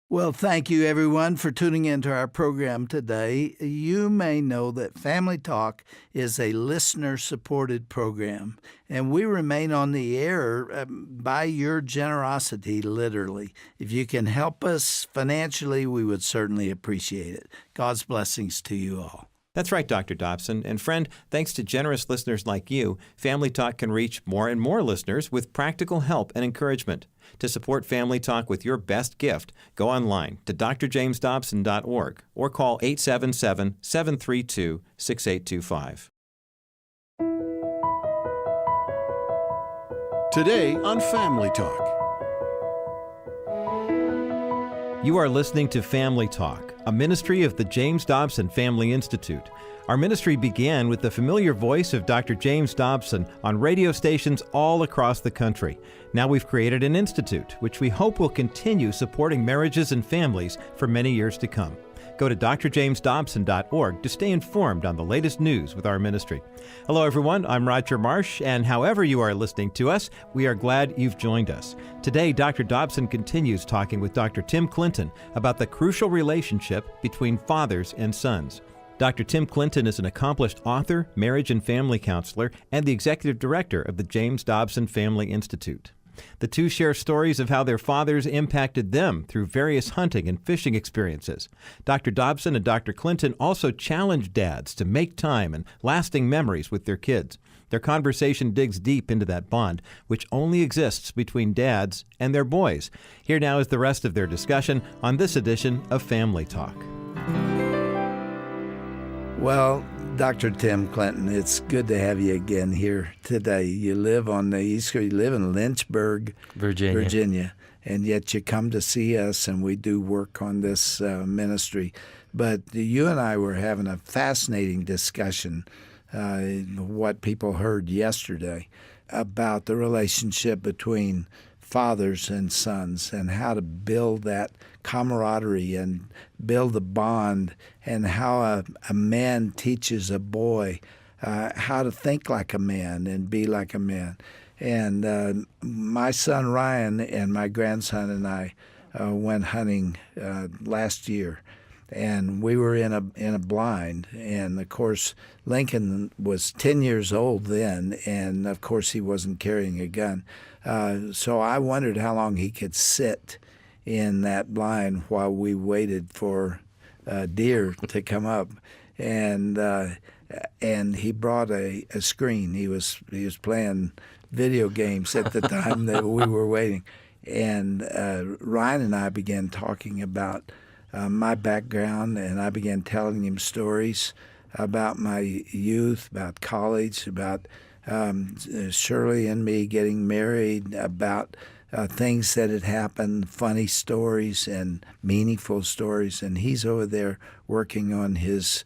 Well, thank you everyone for tuning into our program today. You may know that Family Talk is a listener-supported program, and we remain on the air by your generosity, literally. If you can help us financially, we would certainly appreciate it. God's blessings to you all. That's right, Dr. Dobson. And friend, thanks to generous listeners like you, Family Talk can reach more and more listeners with practical help and encouragement. To support Family Talk with your best gift, go online to drjamesdobson.org or call 877-732-6825. Today on Family Talk. You are listening to Family Talk, a ministry of the James Dobson Family Institute. Our ministry began with the familiar voice of Dr. James Dobson on radio stations all across the country. Now we've created an institute, which we hope will continue supporting marriages and families for many years to come. Go to drjamesdobson.org to stay informed on the latest news with our ministry. Hello, everyone. I'm Roger Marsh, and however you are listening to us, we are glad you've joined us. Today, Dr. Dobson continues talking with Dr. Tim Clinton about the crucial relationship between fathers and sons. Dr. Tim Clinton is an accomplished author, marriage and family counselor, and the executive director of the James Dobson Family Institute. The two share stories of how their fathers impacted them through various hunting and fishing experiences. Dr. Dobson and Dr. Clinton also challenge dads to make time and lasting memories with their kids. Their conversation digs deep into that bond, which only exists between dads and their boys. Here now is the rest of their discussion on this edition of Family Talk. Well, Dr. Tim Clinton, it's good to have you again here today. You live on the East Coast, you live in Lynchburg, Virginia, and yet you come to see us, and we do work on this ministry. But you and I were having a fascinating discussion, what people heard yesterday, about the relationship between fathers and sons and how to build that camaraderie and build the bond, and how a man teaches a boy how to think like a man and be like a man. And my son Ryan and my grandson and I went hunting last year, and we were in a blind. And of course, Lincoln was 10 years old then, and of course he wasn't carrying a gun. So I wondered how long he could sit in that blind while we waited for deer to come up. And he brought a screen. He was playing video games at the time that we were waiting. And Ryan and I began talking about my background, and I began telling him stories about my youth, about college, about Shirley and me getting married, about things that had happened, funny stories and meaningful stories. And he's over there working on his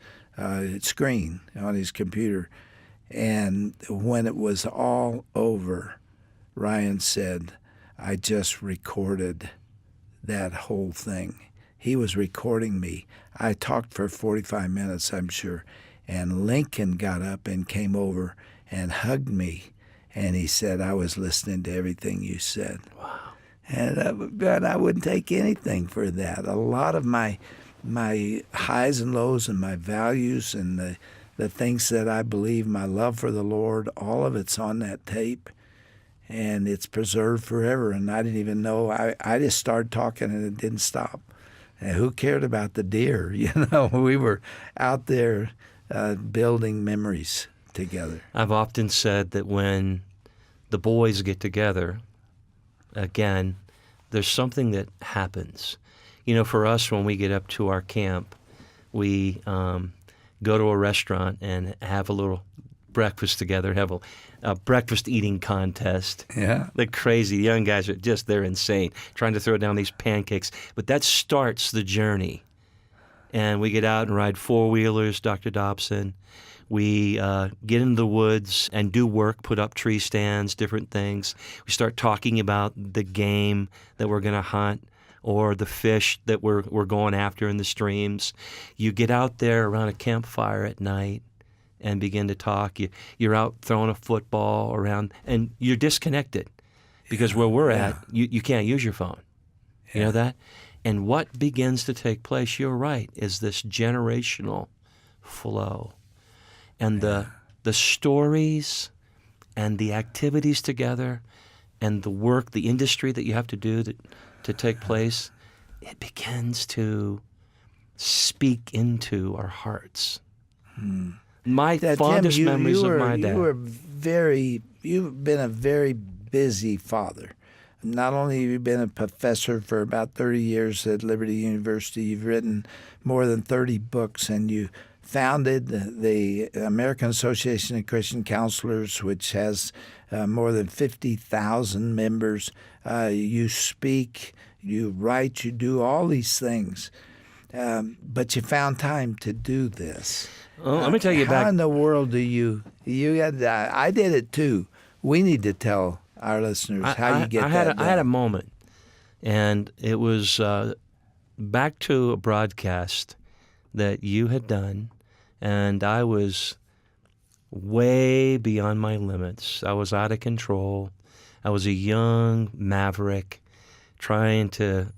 screen, on his computer. And when it was all over, Ryan said, I just recorded that whole thing. He was recording me. I talked for 45 minutes, I'm sure. And Lincoln got up and came over and hugged me. And he said, I was listening to everything you said. Wow. And I wouldn't take anything for that. A lot of my highs and lows and my values and the things that I believe, my love for the Lord, all of it's on that tape. And it's preserved forever. And I didn't even know. I just started talking and it didn't stop. And who cared about the deer? You know, we were out there building memories together. I've often said that when the boys get together, again, there's something that happens. You know, for us, when we get up to our camp, we go to a restaurant and have a little breakfast together, have a breakfast eating contest. Yeah. They're crazy. The young guys are they're insane, trying to throw down these pancakes. But that starts the journey. And we get out and ride four-wheelers, Dr. Dobson. We get into the woods and do work, put up tree stands, different things. We start talking about the game that we're going to hunt or the fish that we're going after in the streams. You get out there around a campfire at night and begin to talk. You're out throwing a football around, and you're disconnected because where we're at, you can't use your phone. You know that? And what begins to take place, you're right, is this generational flow. And the stories and the activities together and the work, the industry that you have to do to take place, it begins to speak into our hearts. My fondest memories of my dad. You've been a very busy father. Not only have you been a professor for about 30 years at Liberty University, you've written more than 30 books, and you founded the American Association of Christian Counselors, which has more than 50,000 members. You speak, you write, you do all these things. But you found time to do this. Well, let me tell you How in the world do you I did it too. We need to tell our listeners how you get that done. I had a moment, and it was back to a broadcast that you had done, and I was way beyond my limits. I was out of control. I was a young maverick trying to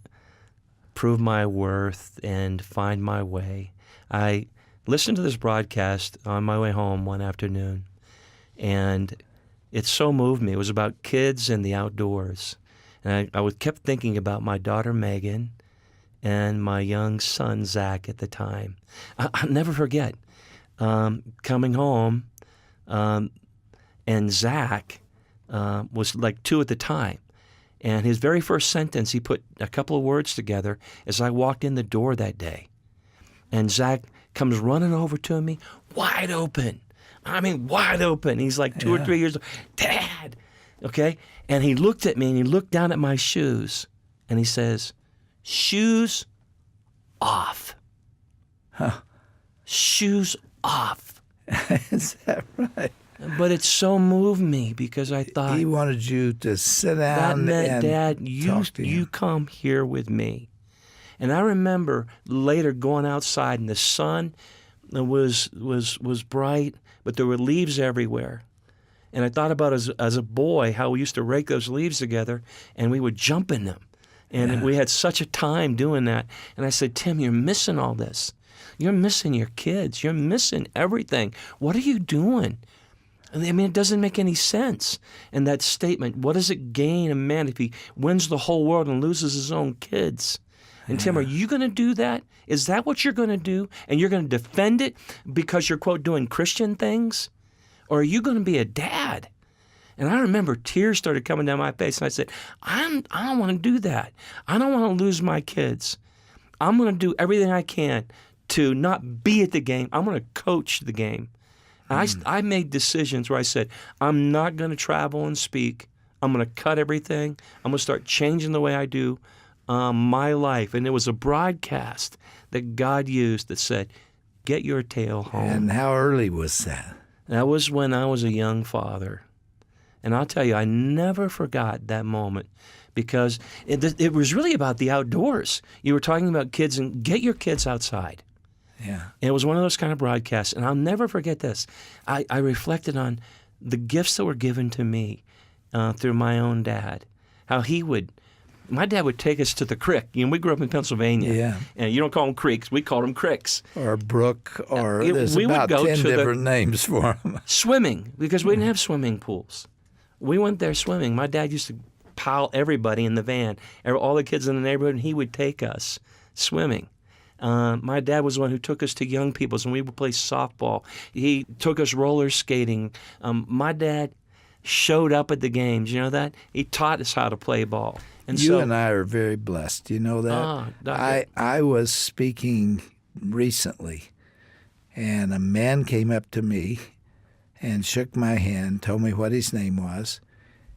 prove my worth and find my way. I listened to this broadcast on my way home one afternoon, and it so moved me. It was about kids and the outdoors. And I kept thinking about my daughter, Megan, and my young son, Zach, at the time. I'll never forget coming home, and Zach was like 2 at the time. And his very first sentence, he put a couple of words together as I walked in the door that day. And Zach comes running over to me, wide open. I mean, wide open. He's like 2 or 3 years old. Dad! Okay? And he looked at me, and he looked down at my shoes, and he says, shoes off. Huh. Shoes off. Is that right? But it so moved me because I thought he wanted you to sit down. That meant, and Dad, talk to you him. come here with me. And I remember later going outside, and the sun was bright, but there were leaves everywhere. And I thought about as a boy how we used to rake those leaves together, and we would jump in them. And we had such a time doing that. And I said, Tim, you're missing all this. You're missing your kids. You're missing everything. What are you doing? I mean, it doesn't make any sense. And that statement, what does it gain a man if he wins the whole world and loses his own kids? And Tim, are you going to do that? Is that what you're going to do? And you're going to defend it because you're, quote, doing Christian things? Or are you going to be a dad? And I remember tears started coming down my face, and I said, I don't want to do that. I don't want to lose my kids. I'm going to do everything I can to not be at the game. I'm going to coach the game. I made decisions where I said, I'm not going to travel and speak. I'm going to cut everything. I'm going to start changing the way I do my life. And it was a broadcast that God used that said, get your tail home. And how early was that? That was when I was a young father. And I'll tell you, I never forgot that moment because it was really about the outdoors. You were talking about kids, and get your kids outside. Yeah. And it was one of those kind of broadcasts. And I'll never forget this. I reflected on the gifts that were given to me through my own dad. How my dad would take us to the creek. You know, we grew up in Pennsylvania. Yeah. And you don't call them creeks. We called them cricks. Or a brook, or there's we would about go 10 to different names for them. Swimming, because we didn't have swimming pools. We went there swimming. My dad used to pile everybody in the van, all the kids in the neighborhood, and he would take us swimming. My dad was the one who took us to Young People's, and we would play softball. He took us roller skating. My dad showed up at the games. You know that? He taught us how to play ball. And you and I are very blessed. You know that? I was speaking recently, and a man came up to me and shook my hand, told me what his name was,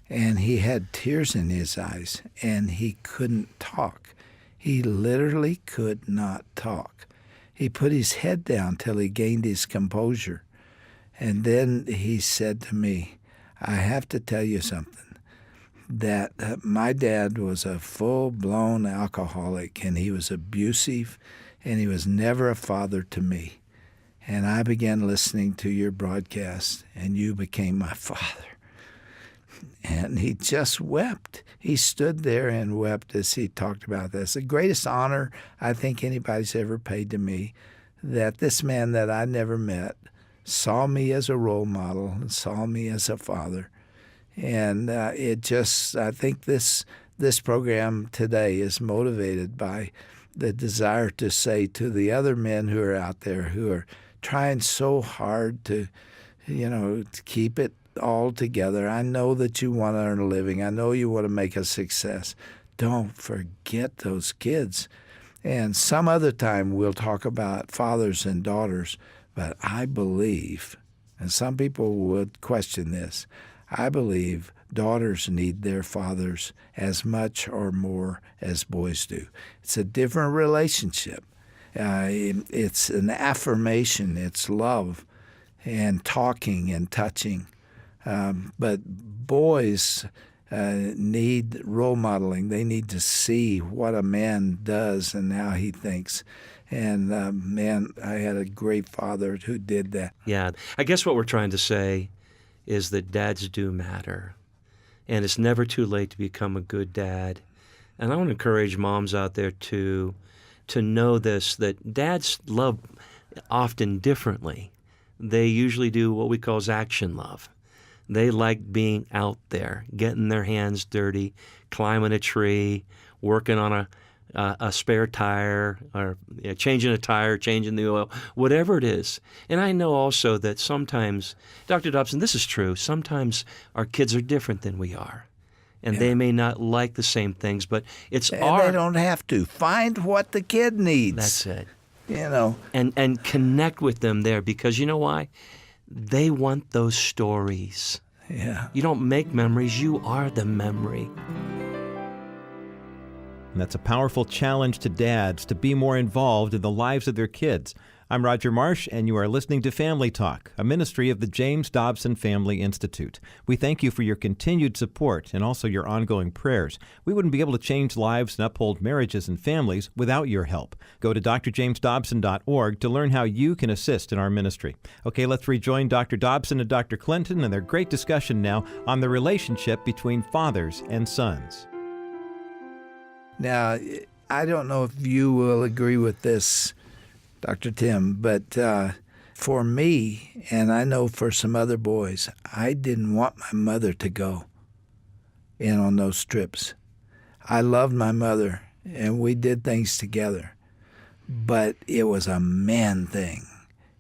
and he had tears in his eyes, and he couldn't talk. He literally could not talk. He put his head down till he gained his composure. And then he said to me, I have to tell you something, that my dad was a full-blown alcoholic, and he was abusive, and he was never a father to me. And I began listening to your broadcast, and you became my father. And he just wept. He stood there and wept as he talked about this. The greatest honor I think anybody's ever paid to me, that this man that I never met saw me as a role model and saw me as a father. And I think this program today is motivated by the desire to say to the other men who are out there who are trying so hard to keep it all together. I know that you want to earn a living. I know you want to make a success. Don't forget those kids. And some other time we'll talk about fathers and daughters, but I believe, and some people would question this, I believe daughters need their fathers as much or more as boys do. It's a different relationship. It's an affirmation. It's love and talking and touching. But boys need role modeling. They need to see what a man does and how he thinks. And man, I had a great father who did that. Yeah, I guess what we're trying to say is that dads do matter. And it's never too late to become a good dad. And I want to encourage moms out there to know this, that dads love often differently. They usually do what we call action love. They like being out there, getting their hands dirty, climbing a tree, working on a spare tire, or changing a tire, changing the oil, whatever it is. And I know also that sometimes, Dr. Dobson, this is true, sometimes our kids are different than we are. And they may not like the same things, but it's They don't have to. Find what the kid needs. That's it. And connect with them there, because you know why? They want those stories. Yeah. You don't make memories, you are the memory. And that's a powerful challenge to dads to be more involved in the lives of their kids. I'm Roger Marsh, and you are listening to Family Talk, a ministry of the James Dobson Family Institute. We thank you for your continued support and also your ongoing prayers. We wouldn't be able to change lives and uphold marriages and families without your help. Go to drjamesdobson.org to learn how you can assist in our ministry. Okay, let's rejoin Dr. Dobson and Dr. Clinton and their great discussion now on the relationship between fathers and sons. Now, I don't know if you will agree with this, Dr. Tim, but for me, and I know for some other boys, I didn't want my mother to go in on those trips. I loved my mother, and we did things together, but it was a man thing.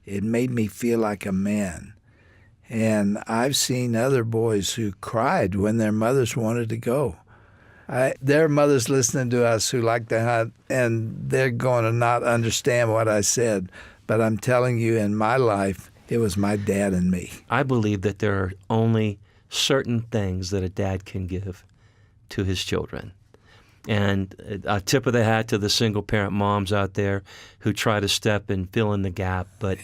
It made me feel like a man. And I've seen other boys who cried when their mothers wanted to go. There are mothers listening to us who like to hunt, and they're going to not understand what I said. But I'm telling you, in my life, it was my dad and me. I believe that there are only certain things that a dad can give to his children. And a tip of the hat to the single-parent moms out there who try to step and fill in the gap. But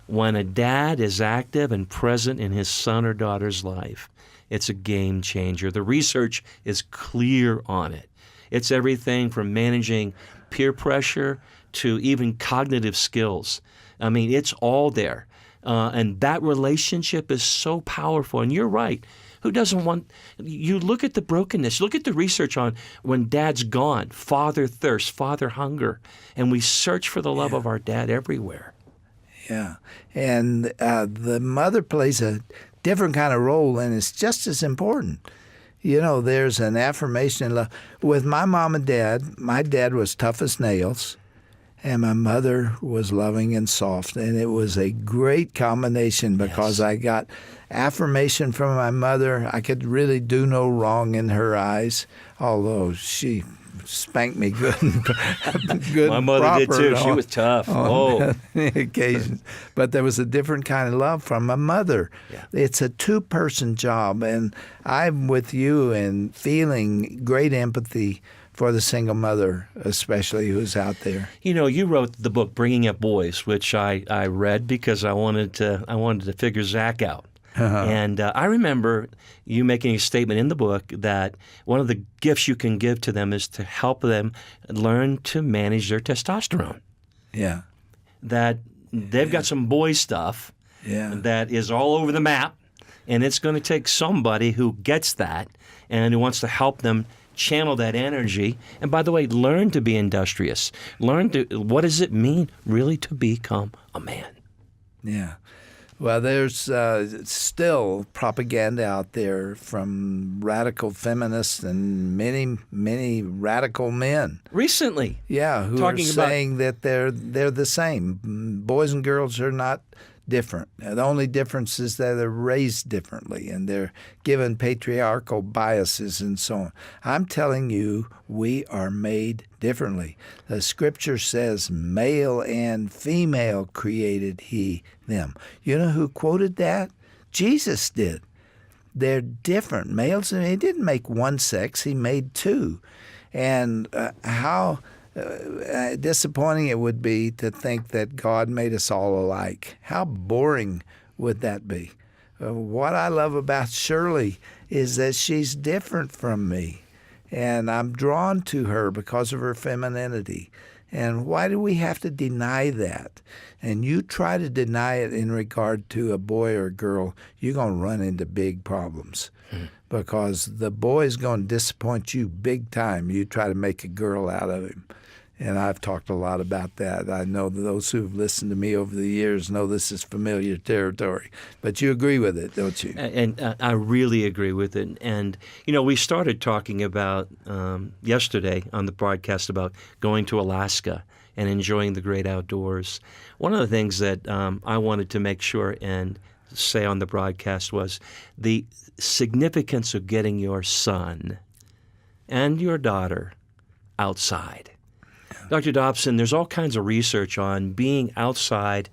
when a dad is active and present in his son or daughter's life, it's a game changer. The research is clear on it. It's everything from managing peer pressure to even cognitive skills. I mean, it's all there. And that relationship is so powerful. And you're right. Who doesn't want – you look at the brokenness. Look at the research on when dad's gone, father thirst, father hunger. And we search for the love of our dad everywhere. Yeah. And the mother plays a different kind of role, and it's just as important. You know, there's an affirmation in love. With my mom and dad, my dad was tough as nails, and my mother was loving and soft. And it was a great combination because I got affirmation from my mother. I could really do no wrong in her eyes, although she spanked me good. My mother did too. She was tough. On occasions. But there was a different kind of love from my mother. Yeah. It's a two-person job, and I'm with you in feeling great empathy for the single mother, especially who's out there. You know, you wrote the book Bringing Up Boys, which I read because I wanted to figure Zach out. And I remember you making a statement in the book that one of the gifts you can give to them is to help them learn to manage their testosterone. Yeah. That they've got some boy stuff that is all over the map, And it's going to take somebody who gets that and who wants to help them channel that energy. And by the way, learn to be industrious. What does it mean really to become a man? Yeah. Well, there's still propaganda out there from radical feminists and many, many radical men. Recently. Yeah, who are saying that they're the same. Boys and girls are not different. The only difference is that they're raised differently and they're given patriarchal biases and so on. I'm telling you, we are made differently. The scripture says, male and female created he them. You know who quoted that? Jesus did. They're different. Males, and he didn't make one sex, he made two. And how disappointing it would be to think that God made us all alike. How boring would that be? What I love about Shirley is that she's different from me, and I'm drawn to her because of her femininity. And why do we have to deny that? And you try to deny it in regard to a boy or a girl, you're going to run into big problems. Because the boy's going to disappoint you big time. You try to make a girl out of him. And I've talked a lot about that. I know that those who've listened to me over the years know this is familiar territory. But you agree with it, don't you? And I really agree with it. And, you know, we started talking about yesterday on the broadcast about going to Alaska and enjoying the great outdoors. One of the things that I wanted to make sure and say on the broadcast was the significance of getting your son and your daughter outside. Dr. Dobson, there's all kinds of research on being outside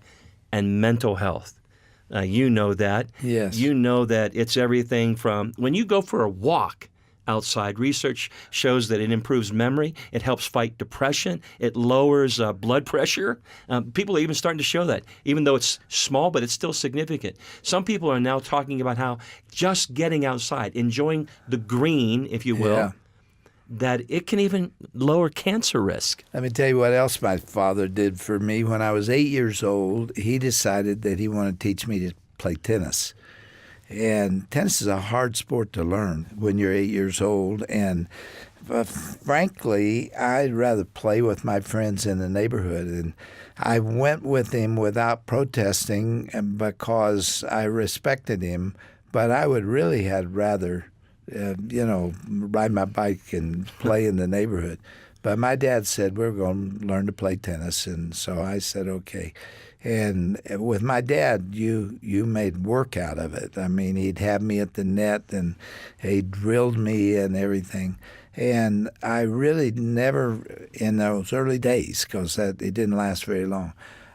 and mental health. You know that. Yes. You know that it's everything from when you go for a walk outside. Research shows that it improves memory. It helps fight depression. It lowers blood pressure. People are even starting to show that, even though it's small, but it's still significant. Some people are now talking about how just getting outside, enjoying the green, if you will, that it can even lower cancer risk. Let me tell you what else my father did for me. When I was 8 years old, he decided that he wanted to teach me to play tennis. And tennis is a hard sport to learn when you're 8 years old. And frankly, I'd rather play with my friends in the neighborhood. And I went with him without protesting because I respected him. But I would really had rather ride my bike and play in the neighborhood. But my dad said, we're going to learn to play tennis. And so I said, okay. And with my dad, you made work out of it. I mean, he'd have me at the net and he drilled me and everything. And I really never, in those early days, because it didn't last very long,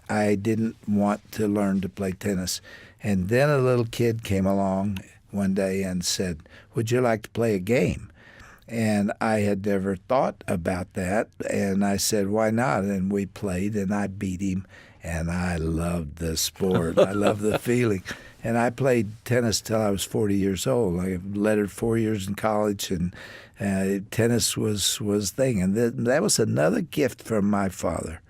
I didn't want to learn to play tennis. And then a little kid came along one day and said, would you like to play a game? And I had never thought about that. And I said, why not? And we played, and I beat him. And I loved the sport. I loved the feeling. And I played tennis till I was 40 years old. I lettered 4 years in college, and tennis was thing. And that was another gift from my father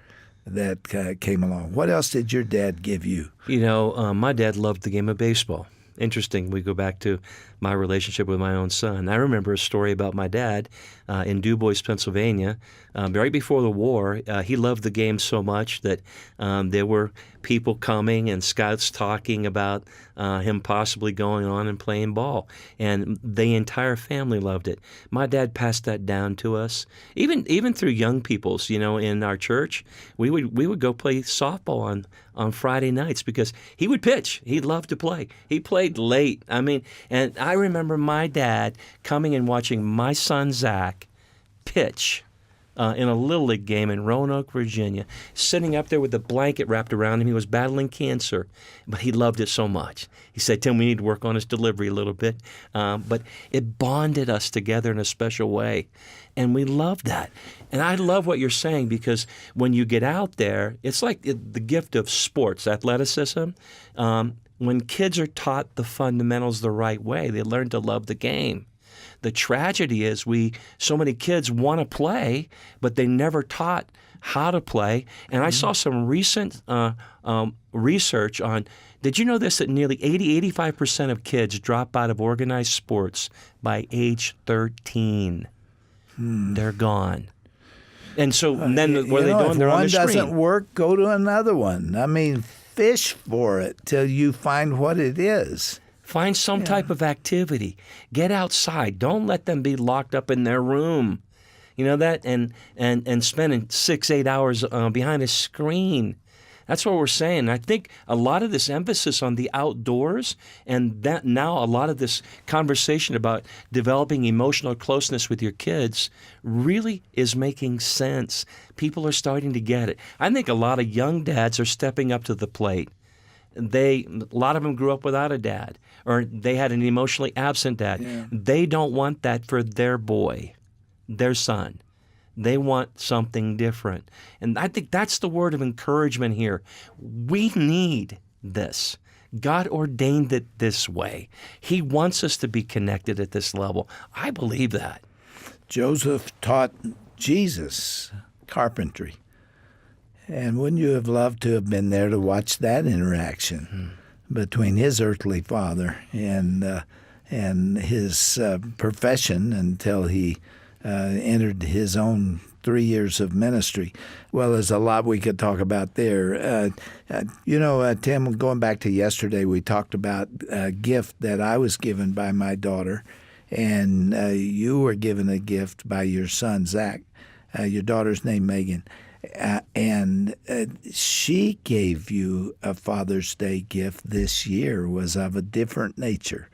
that came along. What else did your dad give you? You know, my dad loved the game of baseball. Interesting, we go back to my relationship with my own son. I remember a story about my dad in Du Bois, Pennsylvania. Right before the war, he loved the game so much that there were people coming and scouts talking about him possibly going on and playing ball. And the entire family loved it. My dad passed that down to us, even through young people's. You know, in our church, we would go play softball on Friday nights because he would pitch. He loved to play. He played late. I mean, and I remember my dad coming and watching my son Zach pitch in a Little League game in Roanoke, Virginia, sitting up there with a blanket wrapped around him. He was battling cancer, but he loved it so much. He said, Tim, we need to work on his delivery a little bit. But it bonded us together in a special way, and we loved that. And I love what you're saying because when you get out there, it's like the gift of sports, athleticism. When kids are taught the fundamentals the right way, they learn to love the game. The tragedy is so many kids want to play, but they never taught how to play. And I saw some recent research on Did you know this, that nearly 85% of kids drop out of organized sports by age 13? They're gone. And so then what are they doing? They're on the screen. If one doesn't work, go to another one. I mean, fish for it till you find what it is. Find some type of activity. Get outside. Don't let them be locked up in their room. You know that? And spending 6-8 hours behind a screen. That's what we're saying. I think a lot of this emphasis on the outdoors and that now a lot of this conversation about developing emotional closeness with your kids really is making sense. People are starting to get it. I think a lot of young dads are stepping up to the plate. A lot of them grew up without a dad, or they had an emotionally absent dad. Yeah. They don't want that for their boy, their son. They want something different. And I think that's the word of encouragement here. We need this. God ordained it this way. He wants us to be connected at this level. I believe that. Joseph taught Jesus carpentry. And wouldn't you have loved to have been there to watch that interaction between his earthly father and his profession until he entered his own 3 years of ministry? Well, there's a lot we could talk about there. Tim, going back to yesterday, we talked about a gift that I was given by my daughter, and you were given a gift by your son, Zach. Your daughter's named Megan. And she gave you a Father's Day gift this year, was of a different nature.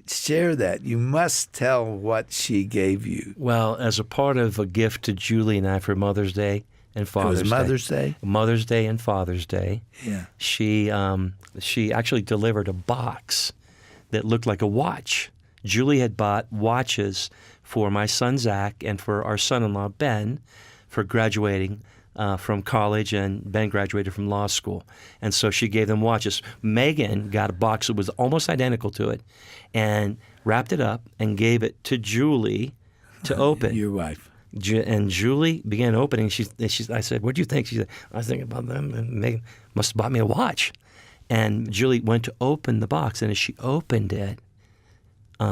Share that. You must tell what she gave you. Well, as a part of a gift to Julie and I for Mother's Day and Father's Day. It was Mother's Day? Mother's Day and Father's Day. Yeah. She actually delivered a box that looked like a watch. Julie had bought watches for my son, Zach, and for our son-in-law, Ben, for graduating from college, and Ben graduated from law school. And so she gave them watches. Megan got a box that was almost identical to it and wrapped it up and gave it to Julie to open. Your wife. And Julie began opening. I said, "What do you think?" She said, "I was thinking about them, and Megan must have bought me a watch." And Julie went to open the box, and as she opened it,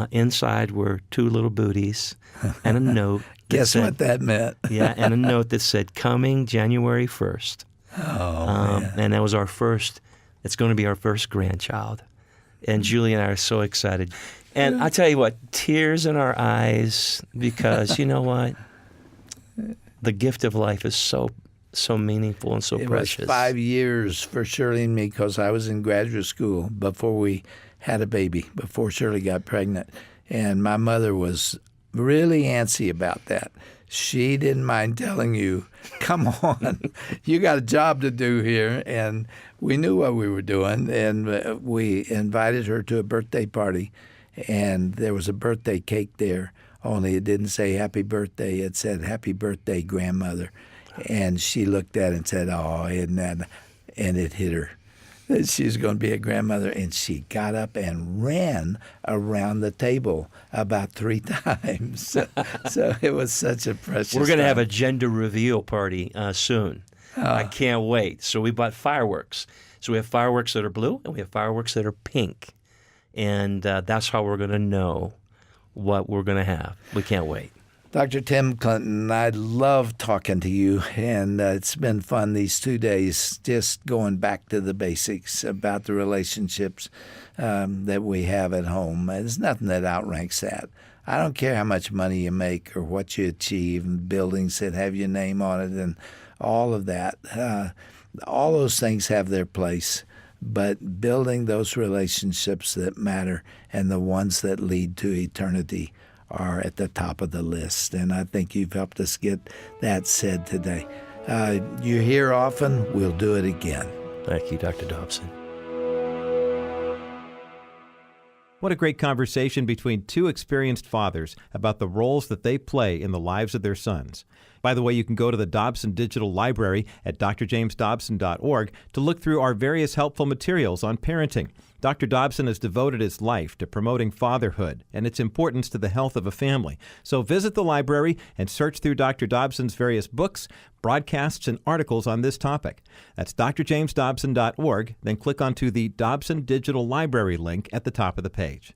inside were two little booties and a note. Guess what that meant? Yeah, and a note that said, "Coming January 1st." Man. And that was it's going to be our first grandchild. And Julie and I are so excited. And I tell you what, tears in our eyes, because you know what? The gift of life is so meaningful and so precious. It was 5 years for Shirley and me, because I was in graduate school before we had a baby, before Shirley got pregnant. And my mother was really antsy about that. She didn't mind telling you, "Come on, you got a job to do here." And we knew what we were doing, and we invited her to a birthday party, and there was a birthday cake there, only it didn't say happy birthday. It said, "Happy birthday, grandmother." And she looked at it and said, "Oh, isn't that?" And it hit her that she's going to be a grandmother. And she got up and ran around the table about 3 times. So it was such a precious We're going to have time. a gender reveal party soon. I can't wait. So we bought fireworks. So we have fireworks that are blue and we have fireworks that are pink. And that's how we're going to know what we're going to have. We can't wait. Dr. Tim Clinton, I love talking to you, and it's been fun these 2 days just going back to the basics about the relationships that we have at home. There's nothing that outranks that. I don't care how much money you make or what you achieve, and buildings that have your name on it and all of that. All those things have their place, but building those relationships that matter and the ones that lead to eternity are at the top of the list. And I think you've helped us get that said today. You're here often. We'll do it again. Thank you, Dr. Dobson. What a great conversation between two experienced fathers about the roles that they play in the lives of their sons. By the way, you can go to the Dobson Digital Library at drjamesdobson.org to look through our various helpful materials on parenting. Dr. Dobson has devoted his life to promoting fatherhood and its importance to the health of a family. So visit the library and search through Dr. Dobson's various books, broadcasts, and articles on this topic. That's drjamesdobson.org, then click onto the Dobson Digital Library link at the top of the page.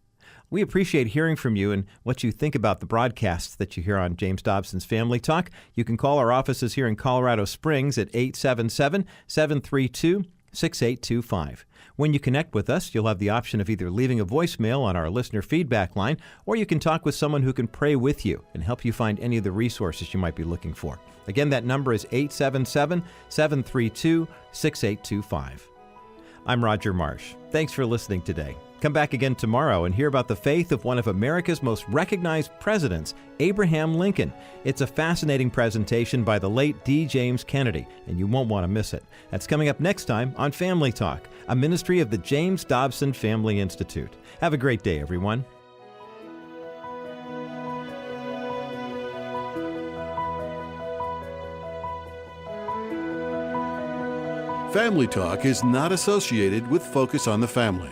We appreciate hearing from you and what you think about the broadcasts that you hear on James Dobson's Family Talk. You can call our offices here in Colorado Springs at 877-732-6825. When you connect with us, you'll have the option of either leaving a voicemail on our listener feedback line, or you can talk with someone who can pray with you and help you find any of the resources you might be looking for. Again, that number is 877-732-6825. I'm Roger Marsh. Thanks for listening today. Come back again tomorrow and hear about the faith of one of America's most recognized presidents, Abraham Lincoln. It's a fascinating presentation by the late D. James Kennedy, and you won't want to miss it. That's coming up next time on Family Talk, a ministry of the James Dobson Family Institute. Have a great day, everyone. Family Talk is not associated with Focus on the Family.